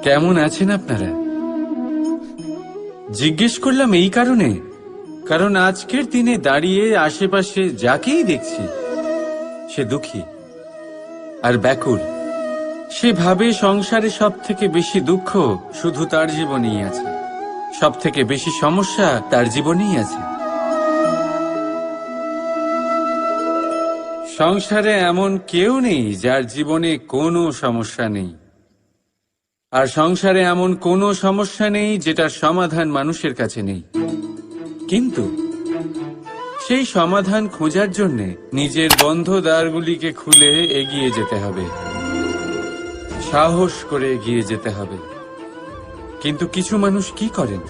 কেমন আছেন আপনারা? জিজ্ঞেস করলাম এই কারণে, কারণ আজকের দিনে দাঁড়িয়ে আশেপাশে যাকেই দেখছি সে দুঃখী আর ব্যাকুল। সে ভাবে সংসারে সব থেকে বেশি দুঃখ শুধু তার জীবনেই আছে, সব থেকে বেশি সমস্যা তার জীবনেই আছে। সংসারে এমন কেউ নেই যার জীবনে কোনো সমস্যা নেই, আর সংসারে এমন কোনো সমস্যা নেই যেটার সমাধান মানুষের কাছে নেই। কিন্তু সেই সমাধান খোঁজার জন্য নিজের বন্ধ দ্বারগুলিকে খুলে এগিয়ে যেতে হবে, সাহস করে এগিয়ে যেতে হবে। কিন্তু কিছু মানুষ কি করেন?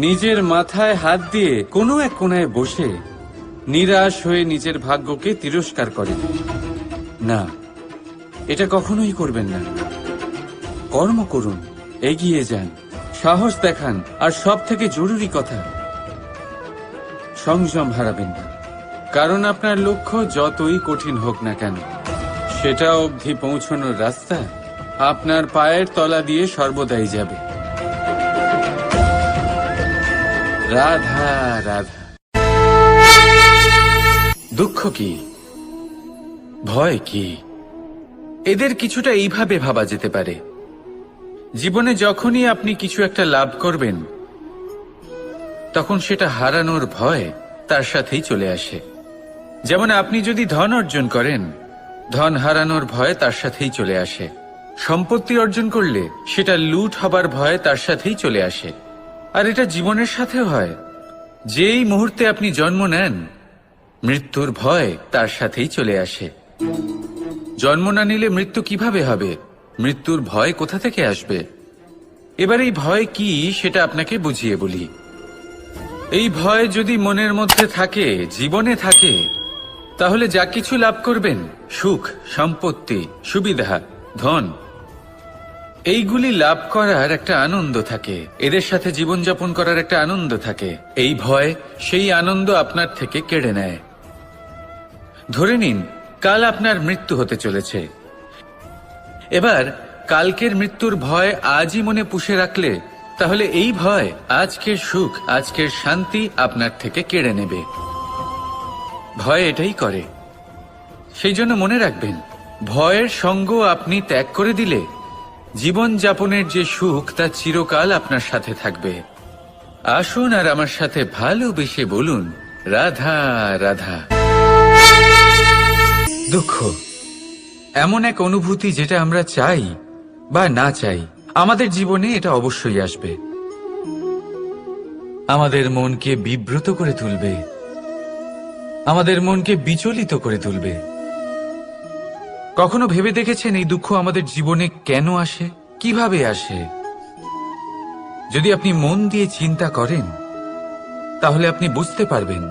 নিজের মাথায় হাত দিয়ে কোনো এক কোণায় বসে নিরাশ হয়ে নিজের ভাগ্যকে তিরস্কার করেন। না, এটা কখনোই করবেন না। কর্ম করুন, এগিয়ে যান, সাহস দেখান, আর সব থেকে জরুরি কথা, সংযম হারাবেন না। কারণ আপনার লক্ষ্য যতই কঠিন হোক না কেন, সেটা অবধি পৌঁছানোর রাস্তা আপনার পায়ের তলা দিয়ে সর্বদাই যাবে। রাধা রাধা। দুঃখ কি, ভয় কি, এদের কিছুটা এইভাবে ভাবা যেতে পারে। জীবনে যখনই আপনি কিছু একটা লাভ করবেন, তখন সেটা হারানোর ভয় তার সাথেই চলে আসে। যেমন আপনি যদি ধন অর্জন করেন, ধন হারানোর ভয় তার সাথেই চলে আসে। সম্পত্তি অর্জন করলে সেটা লুট হবার ভয় তার সাথেই চলে আসে। আর এটা জীবনের সাথেও হয়। যেই মুহূর্তে আপনি জন্ম নেন, মৃত্যুর ভয় তার সাথেই চলে আসে। জন্ম না নিলে মৃত্যু কিভাবে হবে? মৃত্যুর ভয় কোথা থেকে আসবে? এবার এই ভয় কি সেটা আপনাকে বুঝিয়ে বলি। এই ভয় যদি মনের মধ্যে থাকে, জীবনে থাকে, তাহলে যা কিছু লাভ করবেন, সুখ, সম্পত্তি, সুবিধা, ধন, এইগুলি লাভ করার একটা আনন্দ থাকে, এদের সাথে জীবনযাপন করার একটা আনন্দ থাকে। এই ভয় সেই আনন্দ আপনার থেকে কেড়ে নেয়। ধরে নিন কাল আপনার মৃত্যু হতে চলেছে। এবার কালকের মৃত্যুর ভয় আজই মনে পুষে রাখলে, তাহলে এই ভয় আজকের সুখ, আজকের শান্তি আপনার থেকে কেড়ে নেবে। ভয় এটাই করে। সেই জন্য মনে রাখবেন, ভয়ের সঙ্গ আপনি ত্যাগ করে দিলে জীবন যাপনের যে সুখ তা চিরকাল আপনার সাথে থাকবে। আসুন আর আমার সাথে ভালোবেসে বলুন, রাধা রাধা। দুঃখ এমন এক অনুভূতি যেটা আমরা চাই বা না চাই, আমাদের জীবনে এটা অবশ্যই আসবে। আমাদের মনকে বিব্রত করে তুলবে, আমাদের মনকে বিচলিত করে তুলবে। কখনো ভেবে দেখেছেন এই দুঃখ আমাদের জীবনে কেন আসে, কিভাবে আসে? যদি আপনি মন দিয়ে চিন্তা করেন, তাহলে আপনি বুঝতে পারবেন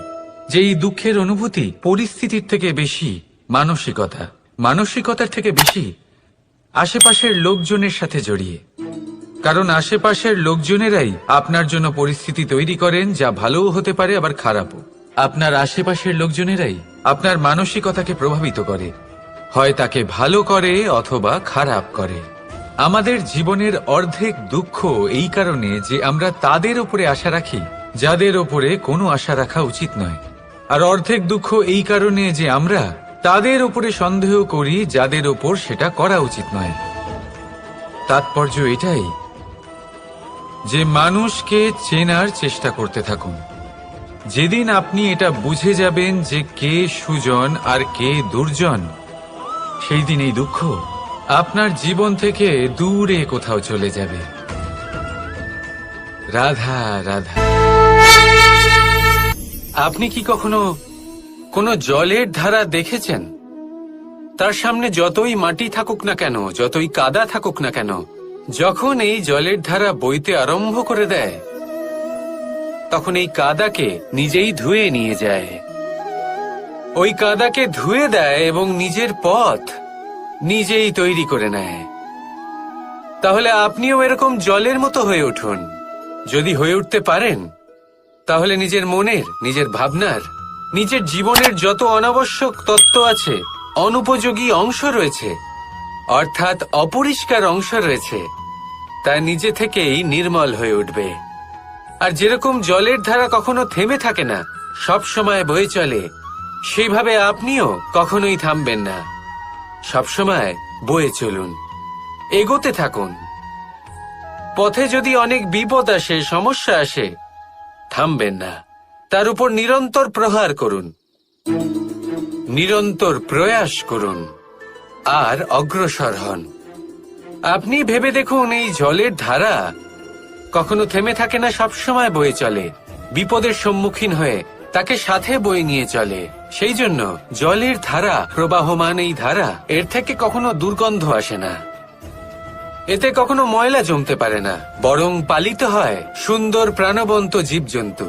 যে এই দুঃখের অনুভূতি পরিস্থিতির থেকে বেশি মানসিকতা, মানসিকতার থেকে বেশি আশেপাশের লোকজনের সাথে জড়িয়ে। কারণ আশেপাশের লোকজনেরাই আপনার জন্য পরিস্থিতি তৈরি করেন, যা ভালোও হতে পারে আবার খারাপও। আপনার আশেপাশের লোকজনেরাই আপনার মানসিকতাকে প্রভাবিত করে, হয় তাকে ভালো করে অথবা খারাপ করে। আমাদের জীবনের অর্ধেক দুঃখ এই কারণে যে আমরা তাদের উপরে আশা রাখি যাদের ওপরে কোনো আশা রাখা উচিত নয়, আর অর্ধেক দুঃখ এই কারণে যে আমরা তাদের ওপরে সন্দেহ করি যাদের ওপর সেটা করা উচিত নয়। তাৎপর্য এটাই যে মানুষকে চেনার চেষ্টা করতে থাকুন। যেদিন আপনি এটা বুঝে যাবেন যে কে সুজন আর কে দুর্জন, সেই দিন এই দুঃখ আপনার জীবন থেকে দূরে কোথাও চলে যাবে। রাধা রাধা। আপনি কি কখনো কোনো জলের ধারা দেখেছেন? তার সামনে যতই মাটি থাকুক না কেন, যতই কাদা থাকুক না কেন, যখন এই জলের ধারা বইতে আরম্ভ করে দেয়, তখন এই কাদাকে নিজেই ধুয়ে নিয়ে যায়। ওই কাদাকে ধুয়ে দেয় এবং নিজের পথ নিজেই তৈরি করে নেয়। তাহলে আপনিও এরকম জলের মতো হয়ে উঠুন। যদি হয়ে উঠতে পারেন, তাহলে নিজের মনের, নিজের ভাবনার, নিজের জীবনের যত অনাবশ্যক তত্ত্ব আছে, অনুপযোগী অংশ রয়েছে, অর্থাৎ অপরিষ্কার অংশ রয়েছে, তা নিজে থেকেই নির্মল হয়ে উঠবে। আর যেরকম জলের ধারা কখনো থেমে থাকে না, সব সময় বয়ে চলে, সেইভাবে আপনিও কখনোই থামবেন না। সবসময় বয়ে চলুন, এগোতে থাকুন। পথে যদি অনেক বিপদ আসে, সমস্যা আসে, থামবেন না, তার উপর নিরন্তর প্রহার করুন, নিরন্তর প্রয়াস করুন আর অগ্রসর হন। আপনি ভেবে দেখুন, এই জলের ধারা কখনো থেমে থাকে না, সবসময় বয়ে চলে, বিপদের সম্মুখীন হয়ে তাকে সাথে বয়ে নিয়ে চলে। সেই জন্য জলের ধারা, প্রবাহমান এই ধারা, এর থেকে কখনো দুর্গন্ধ আসে না, এতে কখনো ময়লা জমতে পারে না, বরং পালিত হয় সুন্দর প্রাণবন্ত জীবজন্তু,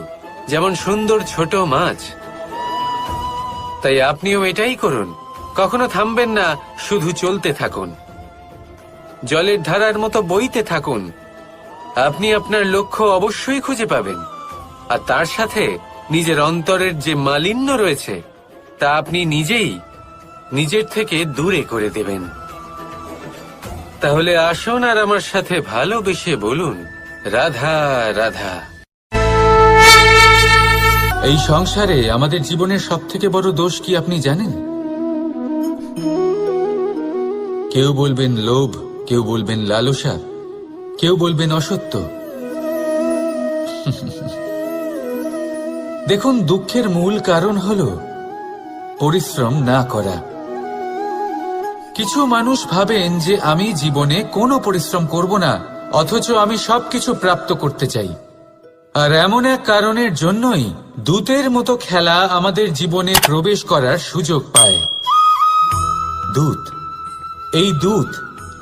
যেমন সুন্দর ছোট মাছ। তাই আপনিও এটাই করুন, কখনো থামবেন না, শুধু চলতে থাকুন, জলের ধারার মতো বইতে থাকুন। আপনি আপনার লক্ষ্য অবশ্যই খুঁজে পাবেন, আর তার সাথে নিজের অন্তরের যে মালিন্য রয়েছে তা আপনি নিজেই নিজের থেকে দূরে করে দেবেন। তাহলে আসুন আর আমার সাথে ভালোবেসে বলুন, রাধা রাধা। এই সংসারে আমাদের জীবনের সবথেকে বড় দোষ কি আপনি জানেন? কেউ বলবেন লোভ, কেউ বলবেন লালসা, কেউ বলবেন অসত্য। দেখুন, দুঃখের মূল কারণ হলো পরিশ্রম না করা। কিছু মানুষ ভাবেন যে আমি জীবনে কোনো পরিশ্রম করব না, অথচ আমি সবকিছু প্রাপ্ত করতে চাই। আর এমন এক কারণের জন্যই দূতের মতো খেলা আমাদের জীবনে প্রবেশ করার সুযোগ পায়। দূত, এই দূত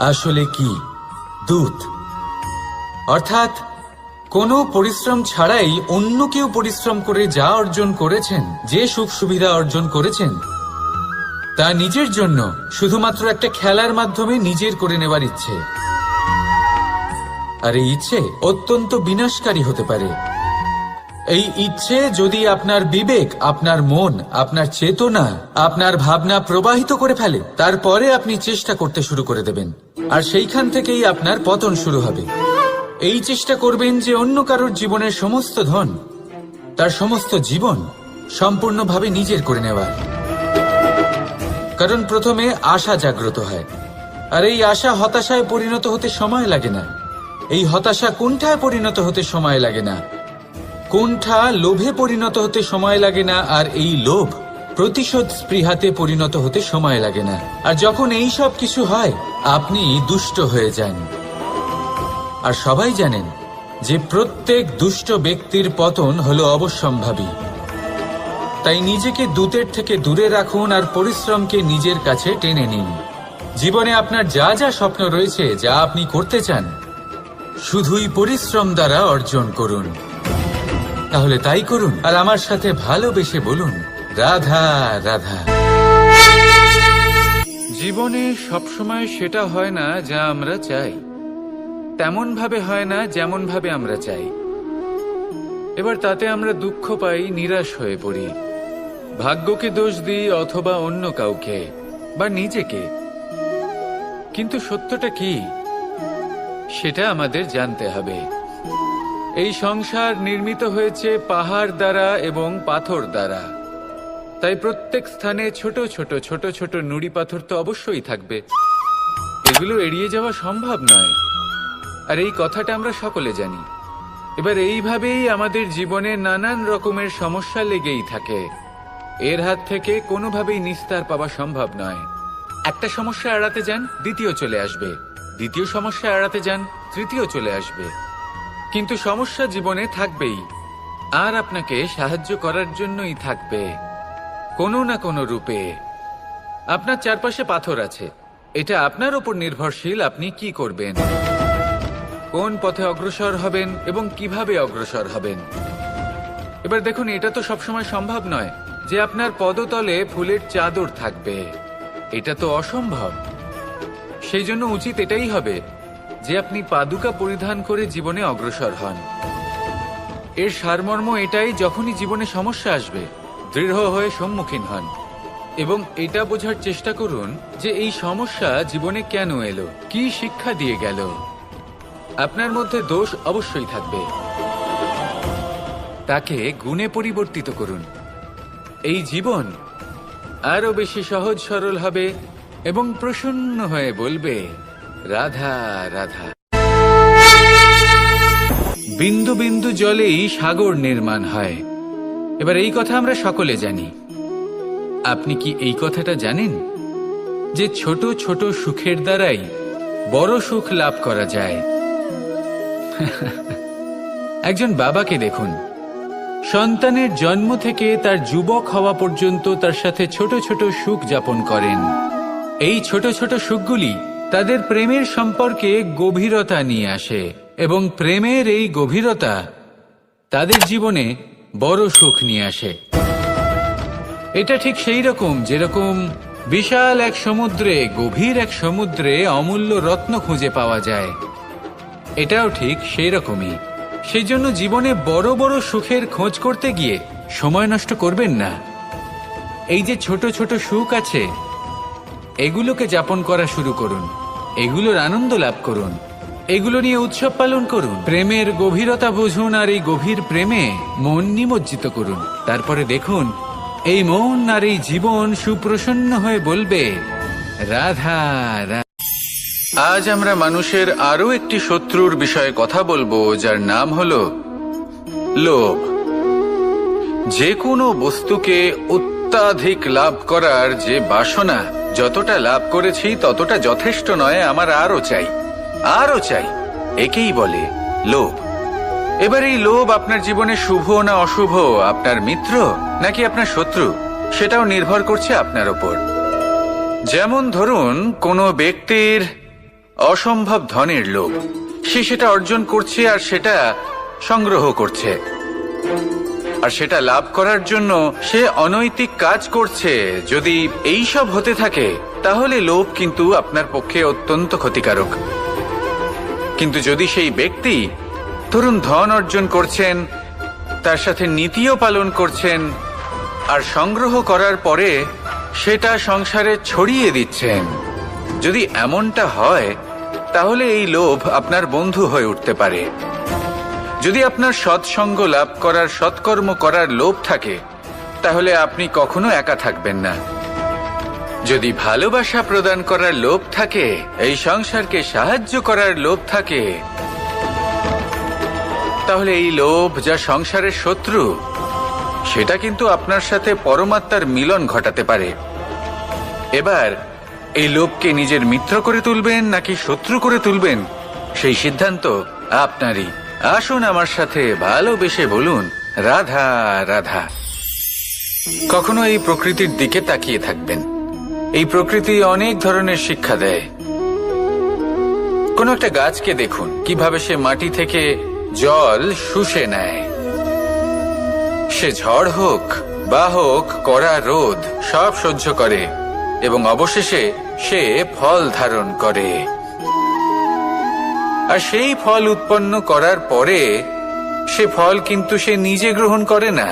আসলে কি? দূত অর্থাৎ কোনো পরিশ্রম ছাড়াই অন্য কেউ পরিশ্রম করে যা অর্জন করেছেন, যে সুখ সুবিধা অর্জন করেছেন, তা নিজের জন্য শুধুমাত্র একটা খেলার মাধ্যমে নিজের করে নেবার ইচ্ছে। আর এই ইচ্ছে অত্যন্ত বিনাশকারী হতে পারে। এই ইচ্ছে যদি আপনার বিবেক, আপনার মন, আপনার চেতনা, আপনার ভাবনা প্রবাহিত করে ফেলে, তারপরে আপনি চেষ্টা করতে শুরু করে দেবেন, আর সেইখান থেকেই আপনার পতন শুরু হবে। এই চেষ্টা করবেন যে অন্য কারোর জীবনের সমস্ত ধন, তার সমস্ত জীবন সম্পূর্ণভাবে নিজের করে নেওয়ার। কারণ প্রথমে আশা জাগ্রত হয়, আর এই আশা হতাশায় পরিণত হতে সময় লাগে না। এই হতাশা কুণ্ঠায় পরিণত হতে সময় লাগে না, কুণ্ঠা লোভে পরিণত হতে সময় লাগে না, আর এই লোভ প্রতিশোধ স্পৃহাতে পরিণত হতে সময় লাগে না। আর যখন এই সব কিছু হয়, আপনি দুষ্ট হয়ে যান। আর সবাই জানেন যে প্রত্যেক দুষ্ট ব্যক্তির পতন হলো অবশ্যম্ভাবী। তাই নিজেকে দূতের থেকে দূরে রাখুন আর পরিশ্রমকে নিজের কাছে টেনে নিন। জীবনে আপনার যা যা স্বপ্ন রয়েছে, যা আপনি করতে চান, শুধুই পরিশ্রম দ্বারা অর্জন করুন। তাহলে তাই করুন, আর আমার সাথে ভালোবেসে বলুন, রাধা রাধা। জীবনে সবসময় সেটা হয় না যা আমরা চাই, তেমন ভাবে হয় না যেমন ভাবে আমরা চাই। এবার তাতে আমরা দুঃখ পাই, নিরাশ হয়ে পড়ি, ভাগ্যকে দোষ দিই অথবা অন্য কাউকে বা নিজেকে। কিন্তু সত্যটা কি, সেটা আমাদের জানতে হবে। এই সংসার নির্মিত হয়েছে পাহাড় দ্বারা এবং পাথর দ্বারা। তাই প্রত্যেক স্থানে ছোট ছোট ছোট ছোট নুড়ি পাথর তো অবশ্যই থাকবে, এগুলো এড়িয়ে যাওয়া সম্ভব নয়। আর এই কথাটা আমরা সকলে জানি। এবার এইভাবেই আমাদের জীবনে নানান রকমের সমস্যা লেগেই থাকে। এর হাত থেকে কোনোভাবেই নিস্তার পাওয়া সম্ভব নয়। একটা সমস্যা এড়াতে যান, দ্বিতীয় চলে আসবে, দ্বিতীয় সমস্যা এড়াতে যান, তৃতীয় চলে আসবে। কিন্তু সমস্যা জীবনে থাকবেই, আর আপনাকে সাহায্য করার জন্যই থাকবে কোনো না কোনো রূপে। আপনার চারপাশে পাথর আছে, এটা আপনার উপর নির্ভরশীল আপনি কি করবেন, কোন পথে অগ্রসর হবেন এবং কিভাবে অগ্রসর হবেন। এবার দেখুন, এটা তো সবসময় সম্ভব নয় যে আপনার পদতলে ফুলের চাদর থাকবে, এটা তো অসম্ভব। সেই জন্য উচিত এটাই হবে যে আপনি পাদুকা পরিধান করে জীবনে অগ্রসর হন। এর সারমর্ম এটাই, যখনই জীবনে সমস্যা আসবে দৃঢ় হয়ে সম্মুখীন হন এবং এটা বোঝার চেষ্টা করুন যে এই সমস্যা জীবনে কেন এলো, কি শিক্ষা দিয়ে গেল। আপনার মধ্যে দোষ অবশ্যই থাকবে, তাকে গুণে পরিবর্তিত করুন। এই জীবন আরো বেশি সহজ সরল হবে এবং প্রসন্ন হয়ে বলবে, রাধা রাধা। বিন্দু বিন্দু জলেই সাগর নির্মাণ হয়। এবার এই কথা আমরা সকলে জানি। আপনি কি এই কথাটা জানেন যে ছোট ছোট সুখের দ্বারাই বড় সুখ লাভ করা যায়? একজন বাবাকে দেখুন, সন্তানের জন্ম থেকে তার যুবক হওয়া পর্যন্ত তার সাথে ছোট ছোট সুখ যাপন করেন। এই ছোট ছোট সুখগুলি তাদের প্রেমের সম্পর্কে গভীরতা নিয়ে আসে এবং প্রেমের এই গভীরতা তাদের জীবনে বড় সুখ নিয়ে আসে। এটা ঠিক সেই রকম যেরকম বিশাল এক সমুদ্রে, গভীর এক সমুদ্রে অমূল্য রত্ন খুঁজে পাওয়া যায়। এটাও ঠিক সেই রকমই। সেই জন্য জীবনে বড় বড় সুখের খোঁজ করতে গিয়ে সময় নষ্ট করবেন না। এই যে ছোট ছোট সুখ আছে, এগুলোকে যাপন করা শুরু করুন, এগুলোর আনন্দ লাভ করুন, এগুলো নিয়ে উৎসব পালন করুন। প্রেমের গভীরতা বুঝুন আর এই গভীর প্রেমে মন নিমজ্জিত করুন। তারপরে দেখুন এই মন আর এই জীবন সুপ্রসন্ন হয়ে বলবে, রাধা রাধা। আজ আমরা মানুষের আরো একটি শত্রুর বিষয়ে কথা বলবো, যার নাম হলো লোভ। যে কোনো বস্তুকে অত্যাধিক লাভ করার যে বাসনা, যতটা লাভ করেছি ততটা যথেষ্ট নয়, আমার আরো চাই, আরো চাই, একেই বলে লোভ। এবার এই লোভ আপনার জীবনে শুভ না অশুভ, আপনার মিত্র নাকি আপনার শত্রু, সেটাও নির্ভর করছে আপনার ওপর। যেমন ধরুন কোনো ব্যক্তির অসম্ভব ধনের লোভ, সে সেটা অর্জন করছে আর সেটা সংগ্রহ করছে, আর সেটা লাভ করার জন্য সে অনৈতিক কাজ করছে। যদি এই সব হতে থাকে তাহলে লোভ কিন্তু আপনার পক্ষে অত্যন্ত ক্ষতিকারক। কিন্তু যদি সেই ব্যক্তি ধরুন ধন অর্জন করছেন, তার সাথে নীতিও পালন করছেন, আর সংগ্রহ করার পরে সেটা সংসারে ছড়িয়ে দিচ্ছেন, যদি এমনটা হয় তাহলে এই লোভ আপনার বন্ধু হয়ে উঠতে পারে। যদি আপনার সৎসঙ্গ লাভ করার, সৎকর্ম করার লোভ থাকে, তাহলে আপনি কখনো একা থাকবেন না। যদি ভালোবাসা প্রদান করার লোভ থাকে, এই সংসারকে সাহায্য করার লোভ থাকে, তাহলে এই লোভ যা সংসারের শত্রু, সেটা কিন্তু আপনার সাথে পরমাত্মার মিলন ঘটাতে পারে। এবার এই লোভকে নিজের মিত্র করে তুলবেন নাকি শত্রু করে তুলবেন, সেই সিদ্ধান্ত আপনারই। আসুন আমার সাথে ভালোবেসে বলুন, রাধা রাধা। কখনো এই প্রকৃতির দিকে তাকিয়ে থাকবেন। এই প্রকৃতি অনেক ধরনের শিক্ষা দেয়। কোন একটা গাছকে দেখুন কিভাবে সে মাটি থেকে জল শুষে নেয়। সে ঝড় হোক বা হোক কড়া রোদ সব সহ্য করে এবং অবশেষে সে ফল ধারণ করে। আর সেই ফল উৎপন্ন করার পরে সে ফল কিন্তু সে নিজে গ্রহণ করে না,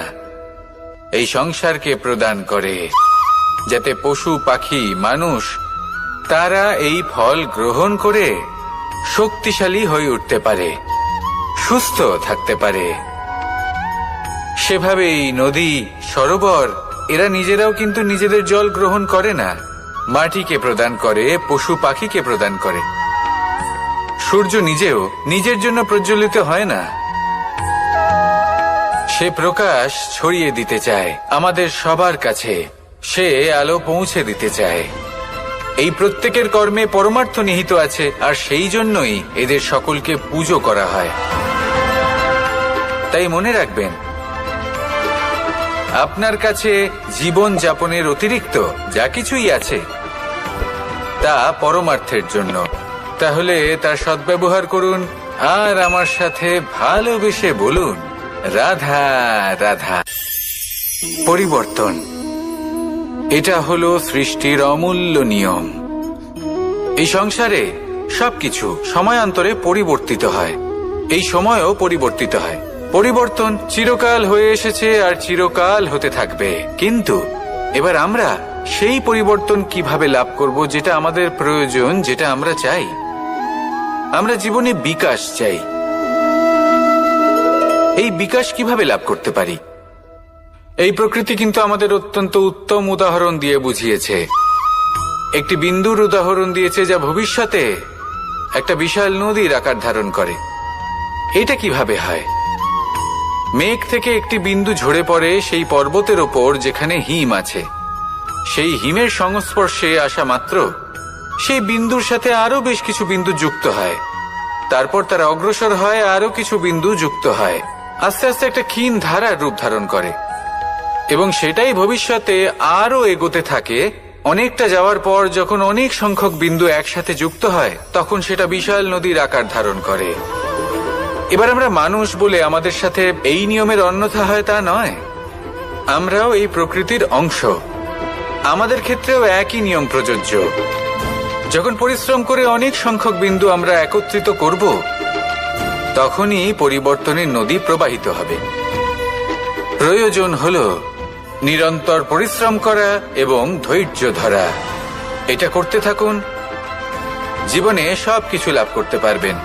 এই সংসারকে প্রদান করে, যাতে পশু পাখি মানুষ তারা এই ফল গ্রহণ করে শক্তিশালী হয়ে উঠতে পারে, সুস্থ থাকতে পারে। সেভাবেই নদী, সরোবর এরা নিজেরাও কিন্তু নিজেদের জল গ্রহণ করে না, মাটিকে প্রদান করে, পশু পাখিকে প্রদান করে। সূর্য নিজেও নিজের জন্য প্রজ্বলিত হয় না, সে প্রকাশ ছড়িয়ে দিতে চায় আমাদের সবার কাছে, সে আলো পৌঁছে দিতে চায়। এই প্রত্যেকের কর্মে পরমার্থ নিহিত আছে, আর সেই জন্যই এদের সকলকে পুজো করা হয়। তাই মনে রাখবেন, আপনার কাছে জীবন যাপনের অতিরিক্ত যা কিছুই আছে তা পরমার্থের জন্য। তাহলে তার সদ্ব্যবহার করুন আর আমার সাথে ভালোবেসে বলুন, রাধা রাধা। পরিবর্তন, এটা হলো সৃষ্টির অমূল্য নিয়ম। এই সংসারে সবকিছু সময়ান্তরে পরিবর্তিত হয়, এই সময়ও পরিবর্তিত হয়। পরিবর্তন চিরকাল হয়ে এসেছে আর চিরকাল হতে থাকবে। কিন্তু এবার আমরা সেই পরিবর্তন কিভাবে লাভ করব যেটা আমাদের প্রয়োজন, যেটা আমরা চাই? আমরা জীবনে বিকাশ চাই। এই বিকাশ কিভাবে লাভ করতে পারি? এই প্রকৃতি কিন্তু আমাদের অত্যন্ত উত্তম উদাহরণ দিয়ে বুঝিয়েছে। একটি বিন্দুর উদাহরণ দিয়েছে যা ভবিষ্যতে একটা বিশাল নদীর আকার ধারণ করে। এটা কিভাবে হয়? মেঘ থেকে একটি বিন্দু ঝরে পড়ে সেই পর্বতের ওপর যেখানে হিম আছে। সেই হিমের সংস্পর্শে আসা মাত্র সেই বিন্দুর সাথে আরো বেশ কিছু বিন্দু যুক্ত হয়। তারপর তারা অগ্রসর হয়, আরো কিছু বিন্দু যুক্ত হয়, আস্তে আস্তে একটা ক্ষীণ ধারার রূপ ধারণ করে এবং সেটাই ভবিষ্যতে আরো এগোতে থাকে। অনেকটা যাওয়ার পর যখন অনেক সংখ্যক বিন্দু একসাথে যুক্ত হয় তখন সেটা বিশাল নদীর আকার ধারণ করে। এবার আমরা মানুষ বলে আমাদের সাথে এই নিয়মের অন্যথা হয় তা নয়। আমরাও এই প্রকৃতির অংশ। আমাদের ক্ষেত্রেও একই নিয়ম প্রযোজ্য। যখন পরিশ্রম করে অনেক সংখ্যক বিন্দু আমরা একত্রিত করব তখনই পরিবর্তনের নদী প্রবাহিত হবে। প্রয়োজন হলো নিরন্তর পরিশ্রম করা এবং ধৈর্য ধরা। এটা করতে থাকুন, জীবনে সবকিছু লাভ করতে পারবেন।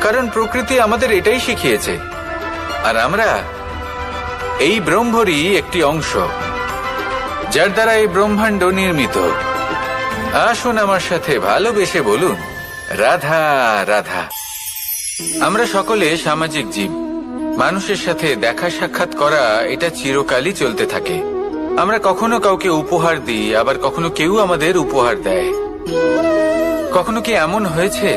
কারণ প্রকৃতি আমাদের এটাই শিখিয়েছে, আর আমরা এই ব্রহ্মরই একটি অংশ, যার দ্বারা এই ব্রহ্মাণ্ড নির্মিত। আসুন আমার সাথে ভালোবেসে বলুন, রাধা রাধা। আমরা সকলে সামাজিক জীব। মানুষের সাথে দেখা সাক্ষাৎ করা এটা চিরকালই চলতে থাকে। আমরা কখনো কাউকে উপহার দিই, আবার কখনো কেউ আমাদের উপহার দেয়। কখনো কি এমন হয়েছে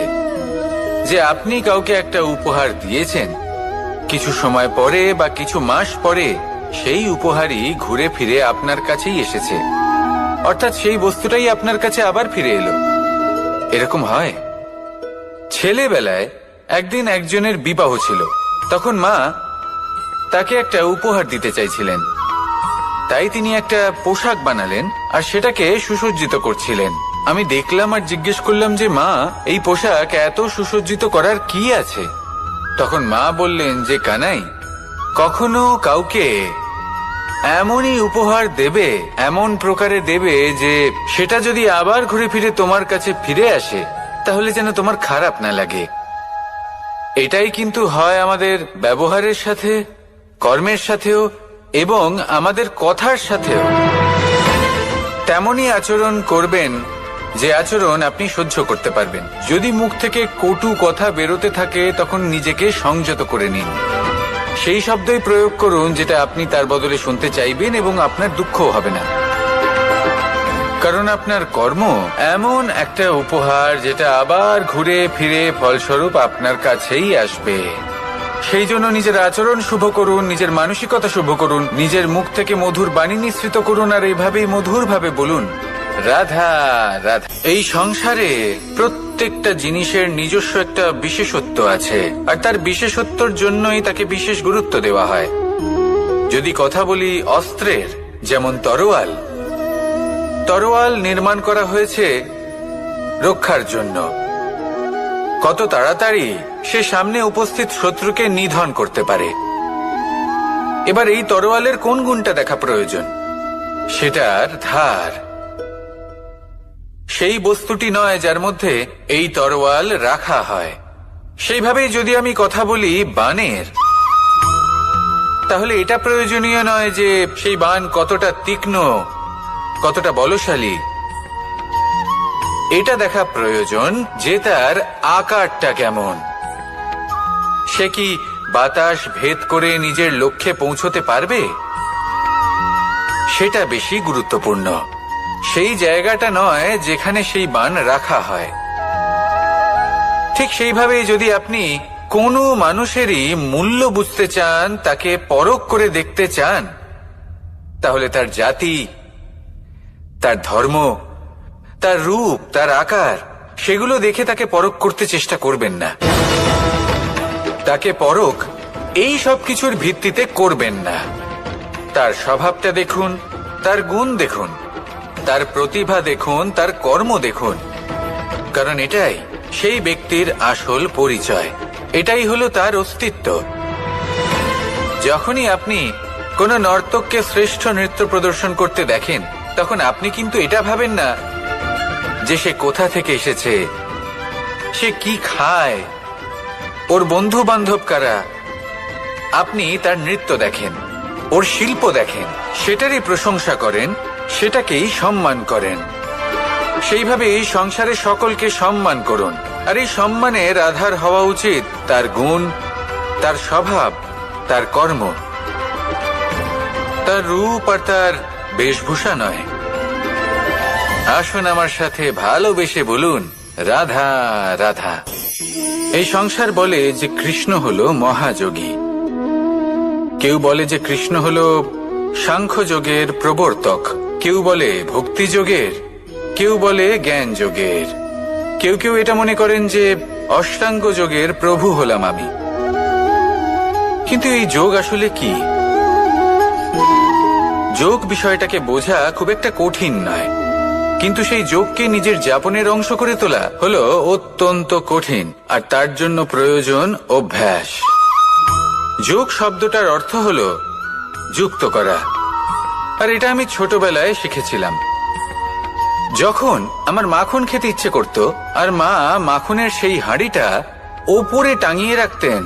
যে আপনি কাউকে একটা উপহার দিয়েছেন, কিছু সময় পরে বা কিছু মাস পরে সেই উপহারই ঘুরে ফিরে আপনার কাছেই এসেছে, অর্থাৎ সেই বস্তুটাই আপনার কাছে আবার ফিরে এলো? এরকম হয়। ছেলেবেলায় একদিন একজনের বিবাহ ছিল। তখন মা তাকে একটা উপহার দিতে চাইছিলেন, তাই তিনি একটা পোশাক বানালেন আর সেটাকে সুসজ্জিত করছিলেন। আমি দেখলাম আর জিজ্ঞেস করলাম যে মা, এই পোশাক এত সুসজ্জিত করার কি আছে? তখন মা বললেন যে কানাই, কখনো কাউকে এমনই উপহার দেবে, এমন প্রকারে দেবে যে সেটা যদি আবার ঘুরে ফিরে তোমার কাছে ফিরে আসে তাহলে যেন তোমার খারাপ না লাগে। এটাই কিন্তু হয় আমাদের ব্যবহারের সাথে, কর্মের সাথেও এবং আমাদের কথার সাথেও। তেমনই আচরণ করবেন যে আচরণ আপনি সহ্য করতে পারবেন। যদি মুখ থেকে কটু কথা বেরোতে থাকে তখন নিজেকে সংযত করে নিন। সেই শব্দই প্রয়োগ করুন যেটা আপনি তার বদলে শুনতে চাইবেন এবং আপনার দুঃখও হবে না। কারণ আপনার কর্ম এমন একটা উপহার যেটা আবার ঘুরে ফিরে ফলস্বরূপ আপনার কাছেই আসবে। সেই জন্য নিজের আচরণ শুভ করুন, নিজের মানসিকতা শুভ করুন, নিজের মুখ থেকে মধুর বাণী নিঃসৃত করুন আর এইভাবেই মধুরভাবে বলুন, রাধা রাধা। এই সংসারে প্রত্যেকটা জিনিসের নিজস্ব একটা বিশেষত্ব আছে, আর তার বিশেষত্বর জন্যই তাকে বিশেষ গুরুত্ব দেওয়া হয়। যদি কথা বলি অস্ত্রের, যেমন তরোয়াল। তরোয়াল নির্মাণ করা হয়েছে রক্ষার জন্য। কত তাড়াতাড়ি সে সামনে উপস্থিত শত্রুকে নিধন করতে পারে। এবার এই তরোয়ালের কোন গুণটা দেখা প্রয়োজন? সেটার ধার। সেই বস্তুটি নয় যার মধ্যে এই তরোয়াল রাখা হয়। সেইভাবেই যদি আমি কথা বলি বানের, তাহলে এটা প্রয়োজনীয় নয় যে সেই বান কতটা তীক্ষ্ণ, কতটা বলশালী। এটা দেখা প্রয়োজন যে তার আকারটা কেমন। সে কি বাতাস ভেদ করে নিজের লক্ষ্যে পৌঁছতে পারবে? সেটা বেশি গুরুত্বপূর্ণ। সেই জায়গাটা নয় যেখানে সেই বান রাখা হয়। ঠিক সেইভাবে যদি আপনি কোনো মানুষেরই মূল্য বুঝতে চান, তাকে পরখ করে দেখতে চান, তাহলে তার জাতি, তার ধর্ম, তার রূপ, তার আকার, সেগুলো দেখে তাকে পরখ করতে চেষ্টা করবেন না। তাকে পরখ এই সব কিছুর ভিত্তিতে করবেন না। তার স্বভাবটা দেখুন, তার গুণ দেখুন, তার প্রতিভা দেখুন, তার কর্ম দেখুন। কারণ এটাই সেই ব্যক্তির আসল পরিচয়, এটাই হলো তার অস্তিত্ব। যখনই আপনি কোনো নর্তককে শ্রেষ্ঠ নৃত্য প্রদর্শন করতে দেখেন তখন আপনি কিন্তু এটা ভাবেন না যে সে কোথা থেকে এসেছে, সে কি খায়, ওর বন্ধু বান্ধব কারা, আপনি তার নৃত্য দেখেন, ওর শিল্প দেখেন, সেটারই প্রশংসা করেন, সেটাকেই সম্মান করেন। সেইভাবে এই সংসারে সকলকে সম্মান করুন। আর এই সম্মানের আধার হওয়া উচিত তার গুণ, তার স্বভাব, তার কর্ম, তার রূপ আর তার বেশভূষা নয়। আসুন আমার সাথে ভালোবেসে বলুন, রাধা রাধা। এই সংসার বলে যে কৃষ্ণ হলো মহাযোগী, কেউ বলে যে কৃষ্ণ হলো সাংখ্যযোগের প্রবর্তক, কেউ বলে ভক্তিযোগের, কেউ বলে জ্ঞান যোগের, কেউ কেউ এটা মনে করেন যে অষ্টাঙ্গ যোগের প্রভু হলাম আমি। কিন্তু এই যোগ আসলে কি? যোগ বিষয়টাকে বোঝা খুব একটা কঠিন নয়, কিন্তু সেই যোগকে নিজের যাপনের অংশ করে তোলা হলো অত্যন্ত কঠিন, আর তার জন্য প্রয়োজন অভ্যাস। যোগ শব্দটার অর্থ হলো যুক্ত করা, আর এটা আমি ছোটবেলায় শিখেছিলাম। যখন আমার মাখন খেতে ইচ্ছে করত আর মা মাখনের সেই হাঁড়িটা ওপরে টাঙিয়ে রাখতেন,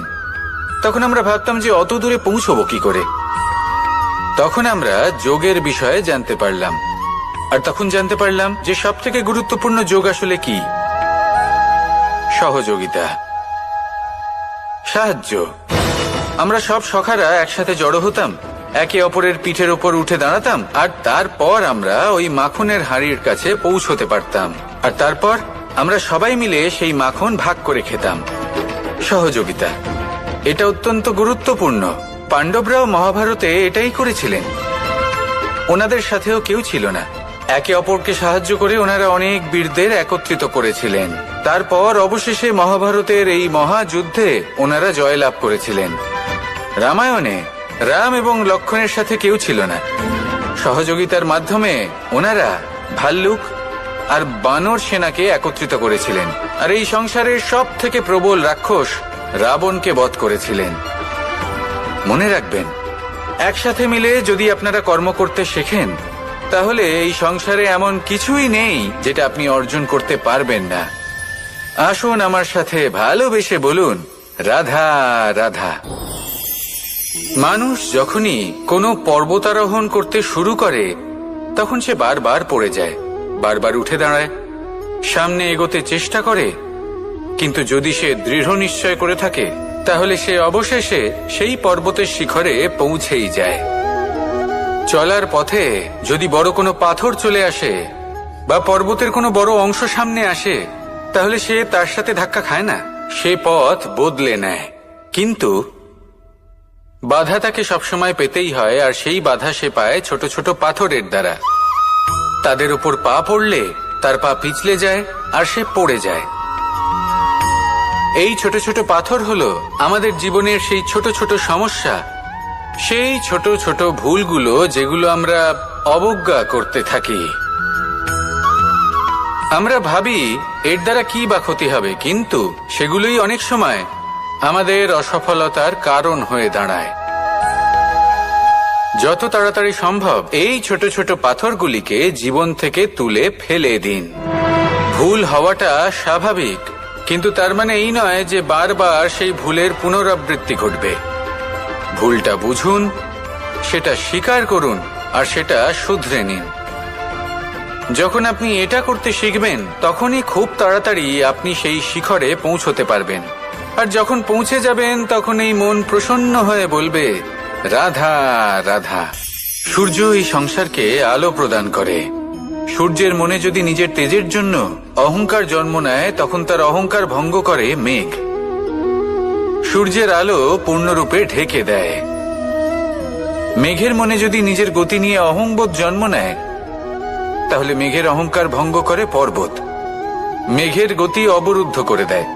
তখন আমরা ভাবতাম যে অত দূরে পৌঁছবো কি করে। তখন আমরা যোগের বিষয়ে জানতে পারলাম, আর তখন জানতে পারলাম যে সবথেকে গুরুত্বপূর্ণ যোগ আসলে কি? সহযোগিতা, সাহায্য। আমরা সব সখারা একসাথে জড়ো হতাম, একে অপরের পিঠের ওপর উঠে দাঁড়াতাম, আর তারপর আমরা ওই মাখনের হাঁড়ির কাছে পৌঁছতে পারতাম, আর তারপর আমরা সবাই মিলে সেই মাখন ভাগ করে খেতাম। সহযোগিতা, এটা অত্যন্ত গুরুত্বপূর্ণ। পাণ্ডবরাও মহাভারতে এটাই করেছিলেন। ওনাদের সাথেও কেউ ছিল না, একে অপরকে সাহায্য করে ওনারা অনেক বীরদের একত্রিত করেছিলেন। তারপর অবশেষে মহাভারতের এই মহাযুদ্ধে ওনারা জয়লাভ করেছিলেন। রামায়ণে রাম এবং লক্ষ্মণের সাথে কেউ ছিল না। সহযোগিতার মাধ্যমে ওনারা ভাল্লুক আর বানর সেনাকে একত্রিত করেছিলেন, আর এই সংসারের সব থেকে প্রবল রাক্ষস রাবণকে বধ করেছিলেন। মনে রাখবেন, একসাথে মিলে যদি আপনারা কর্ম করতে শেখেন, তাহলে এই সংসারে এমন কিছুই নেই যেটা আপনি অর্জন করতে পারবেন না। আসুন আমার সাথে ভালোবেসে বলুন, রাধা রাধা। মানুষ যখনই কোনো পর্বতারোহণ করতে শুরু করে, তখন সে বারবার পড়ে যায়, বারবার উঠে দাঁড়ায়, সামনে এগোতে চেষ্টা করে, কিন্তু যদি সে দৃঢ় নিশ্চয় করে থাকে, তাহলে সে অবশেষে সেই পর্বতের শিখরে পৌঁছেই যায়। চলার পথে যদি বড় কোনো পাথর চলে আসে বা পর্বতের কোনো বড় অংশ সামনে আসে, তাহলে সে তার সাথে ধাক্কা খায় না, সে পথ বদলে নেয়। কিন্তু বাধা তাকে সবসময় পেতেই হয়, আর সেই বাধা সে পায় ছোট ছোট পাথরের দ্বারা। তাদের উপর পা পড়লে তার পা পিছলে যায় আর সে পড়ে যায়। এই ছোট ছোট পাথর হলো আমাদের জীবনের সেই ছোট ছোট সমস্যা, সেই ছোট ছোট ভুলগুলো যেগুলো আমরা অবজ্ঞা করতে থাকি। আমরা ভাবি এর দ্বারা কি বা ক্ষতি হবে, কিন্তু সেগুলোই অনেক সময় আমাদের অসফলতার কারণ হয়ে দাঁড়ায়। যত তাড়াতাড়ি সম্ভব এই ছোট ছোট পাথরগুলিকে জীবন থেকে তুলে ফেলে দিন। ভুল হওয়াটা স্বাভাবিক, কিন্তু তার মানে এই নয় যে বারবার সেই ভুলের পুনরাবৃত্তি ঘটবে। ভুলটা বুঝুন, সেটা স্বীকার করুন, আর সেটা শুধরে নিন। যখন আপনি এটা করতে শিখবেন, তখনই খুব তাড়াতাড়ি আপনি সেই শিখরে পৌঁছতে পারবেন। আর যখন পৌঁছে যাবেন, তখন এই মন প্রসন্ন হয়ে বলবে, রাধা রাধা। সূর্য এই সংসারকে আলো প্রদান করে। সূর্যের মনে যদি নিজের তেজের জন্য অহংকার জন্ম নেয়, তখন তার অহংকার ভঙ্গ করে মেঘ। সূর্যের আলো পূর্ণরূপে ঢেকে দেয়। মেঘের মনে যদি নিজের গতি নিয়ে অহংবোধ জন্ম নেয়, তাহলে মেঘের অহংকার ভঙ্গ করে পর্বত, মেঘের গতি অবরুদ্ধ করে দেয়।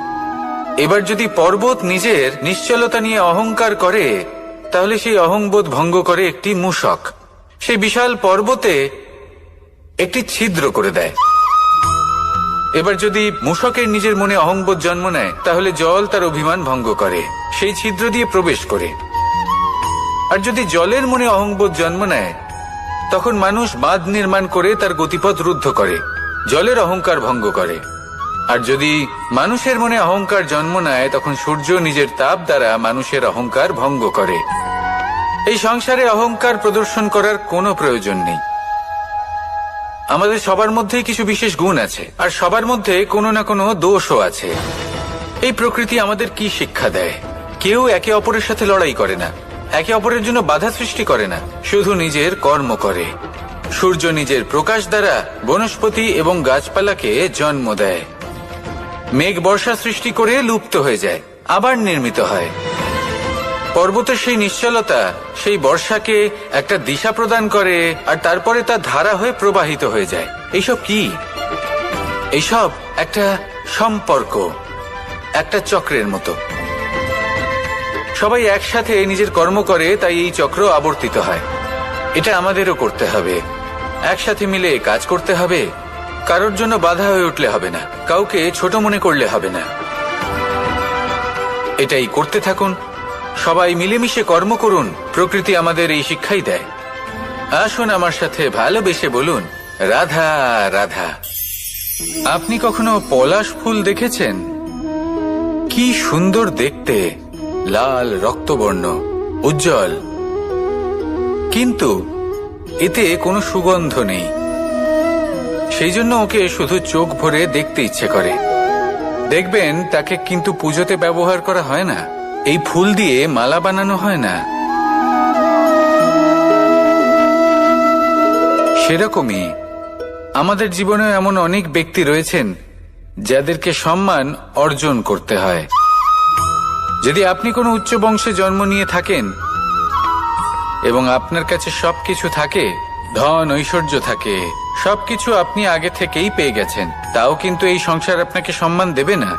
এবার যদি পর্বত নিজের নিশ্চলতা নিয়ে অহংকার করে, তাহলে সেই অহংবোধ ভঙ্গ করে একটি মূষক, সেই বিশাল পর্বতে একটি ছিদ্র করে দেয়। এবার যদি মূষকের নিজের মনে অহংবোধ জন্ম নেয়, তাহলে জল তার অভিমান ভঙ্গ করে, সেই ছিদ্র দিয়ে প্রবেশ করে। আর যদি জলের মনে অহংবোধ জন্ম নেয়, তখন মানুষ বাঁধ নির্মাণ করে তার গতিপথ রুদ্ধ করে, জলের অহংকার ভঙ্গ করে। আর যদি মানুষের মনে অহংকার জন্ম নেয়, তখন সূর্য নিজের তাপ দ্বারা মানুষের অহংকার ভঙ্গ করে। এই সংসারে অহংকার প্রদর্শন করার কোনো প্রয়োজন নেই। আমাদের সবার মধ্যেই কিছু বিশেষ গুণ আছে, আর সবার মধ্যে কোনো না কোনো দোষও আছে। এই প্রকৃতি আমাদের কি শিক্ষা দেয়? কেউ একে অপরের সাথে লড়াই করে না, একে অপরের জন্য বাধা সৃষ্টি করে না, শুধু নিজের কর্ম করে। সূর্য নিজের প্রকাশ দ্বারা বনস্পতি এবং গাছপালাকে জন্ম দেয়। মেঘ বর্ষা সৃষ্টি করে লুপ্ত হয়ে যায়, আবার নির্মিত হয়। পর্বতের সেই নিশ্চলতা সেই বর্ষাকে একটা দিশা প্রদান করে, আর তারপরে তা ধারা হয়ে প্রবাহিত হয়ে যায়। এইসব কি? এইসব একটা সম্পর্ক, একটা চক্রের মতো। সবাই একসাথে নিজের কর্ম করে, তাই এই চক্র আবর্তিত হয়। এটা আমাদেরও করতে হবে, একসাথে মিলে কাজ করতে হবে। কারোর জন্য বাধা হয়ে উঠলে হবে না, কাউকে ছোট মনে করলে হবে না। এটাই করতে থাকুন, সবাই মিলেমিশে কর্ম করুন। প্রকৃতি আমাদের এই শিক্ষাই দেয়। আসুন আমার সাথে ভালোবেসে বলুন, রাধা রাধা। আপনি কখনো পলাশ ফুল দেখেছেন? কি সুন্দর দেখতে, লাল রক্তবর্ণ, উজ্জ্বল, কিন্তু এতে কোনো সুগন্ধ নেই। সেই জন্য ওকে শুধু চোখ ভরে দেখতে ইচ্ছে করে। দেখবেন তাকে কিন্তু পুজোতে ব্যবহার করা হয় না, এই ফুল দিয়ে মালা বানানো হয় না। সেরকমই আমাদের জীবনে এমন অনেক ব্যক্তি রয়েছেন যাদেরকে সম্মান অর্জন করতে হয়। যদি আপনি কোনো উচ্চ বংশে জন্ম নিয়ে থাকেন এবং আপনার কাছে সবকিছু থাকে, ধন ঐশ্বর্য থাকে, সবকিছু আপনি আগে থেকেই পেয়ে গেছেন, তাও কিন্তু এই সংসার আপনাকে সম্মান দেবে না।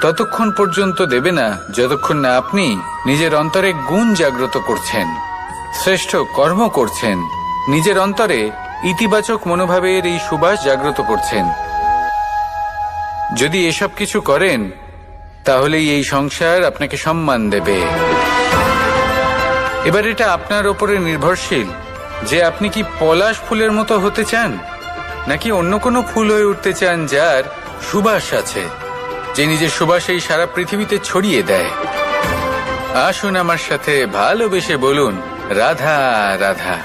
ততক্ষণ পর্যন্ত দেবে না যতক্ষণ না আপনি নিজের অন্তরে গুণ জাগ্রত করছেন, শ্রেষ্ঠ কর্ম করছেন, নিজের অন্তরে ইতিবাচক মনোভাবের এই সুবাস জাগ্রত করছেন। যদি এসব কিছু করেন, তাহলেই এই সংসার আপনাকে সম্মান দেবে। এবার এটা আপনার ওপরে নির্ভরশীল যে আপনি কি পলাশ ফুলের মতো হতে চান, নাকি অন্য কোনো ফুল হয়ে উঠতে চান যার সুবাস আছে, যে নিজের সুবাস এই সারা পৃথিবীতে ছড়িয়ে দেয়। আসুন আমার সাথে ভালোবেসে বলুন, রাধা রাধা।